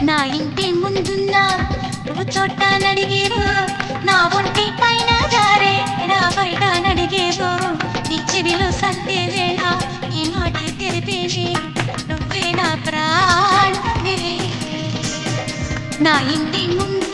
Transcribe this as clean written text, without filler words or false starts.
నా ఇంటి ముందున్న చోట నడిగేవో, నా ఒంటి పైన జారే నా బయట నడిగేవో, నీ చెవిలో సందే వేళ ఈ మాట తెలిపేది నువ్వే నా ప్రాణమే. నా ఇంటి ముందు